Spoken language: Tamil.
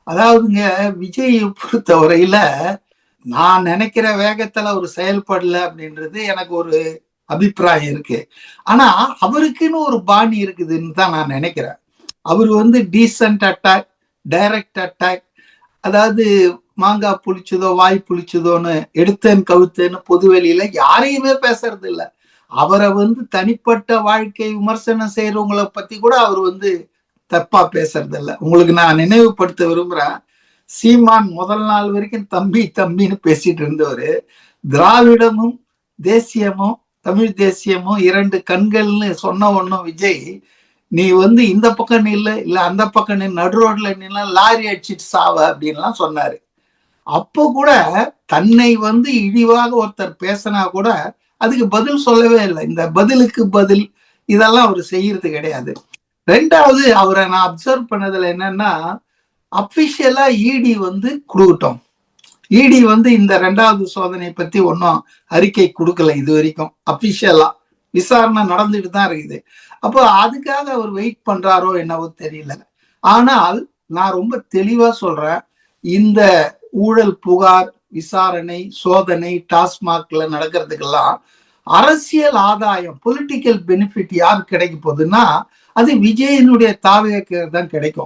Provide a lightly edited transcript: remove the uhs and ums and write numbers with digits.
அதாவதுங்க, விஜய் பொறுத்தவரையில நான் நினைக்கிற வேகத்துல அவர் செயல்படல அப்படின்றது எனக்கு ஒரு அபிப்பிராயம் இருக்கு. ஆனா அவருக்குன்னு ஒரு பாணி இருக்குதுன்னு தான் நான் நினைக்கிறேன். அவர் வந்து டீசன்ட் அட்டாக், டைரக்ட் அட்டாக், அதாவது மாங்காய் புளிச்சதோ வாய் புளிச்சதோன்னு எடுத்தேன் கவுத்தேன்னு பொதுவெளியில யாரையுமே பேசுறது இல்ல. அவரை வந்து தனிப்பட்ட வாழ்க்கை விமர்சனம் செய்யறவங்களை பத்தி கூட அவர் வந்து தப்பா பேசுறது இல்ல. உங்களுக்கு நான் நினைவுபடுத்த விரும்புறேன். சீமான் முதல் நாள் வரைக்கும் தம்பி தம்பின்னு பேசிட்டு இருந்தவரு, திராவிடமும் தேசியமும் தமிழ் தேசியமும் இரண்டு கண்கள்னு சொன்ன ஒண்ணும் விஜய், நீ வந்து இந்த பக்கம் நில்லு இல்ல அந்த பக்கம் நின்று நடு ரோட்ல நின்னா லாரி அடிச்சிட்டு சாவ அப்படின்லாம் சொன்னாரு. அப்போ கூட தன்னை வந்து இழிவாக ஒருத்தர் பேசினா கூட அதுக்கு பதில் சொல்லவே இல்லை. இந்த பதிலுக்கு பதில் இதெல்லாம் அவர் செய்யறது கிடையாது. ரெண்டாவது, அவரை நான் அப்சர்வ் பண்ணதுல என்னன்னா, அபிஷியலா இடி வந்து கொடுக்கட்டும். இடி வந்து இந்த ரெண்டாவது சோதனை பத்தி ஒன்னும் அறிக்கை கொடுக்கல இது வரைக்கும். அபிஷியலா விசாரணை நடந்துட்டு தான் இருக்குது. அப்போ அதுக்காக அவர் வெயிட் பண்றாரோ என்னவோ தெரியல. ஆனால் நான் ரொம்ப தெளிவா சொல்றேன், இந்த ஊழல் புகார் விசாரணை சோதனை டாஸ்மாக்ல நடக்கிறதுக்கெல்லாம் அரசியல் ஆதாயம், பொலிட்டிக்கல் பெனிஃபிட் யார் கிடைக்க போகுதுன்னா அது விஜயனுடைய தாவேக்கு தான் கிடைக்கும்.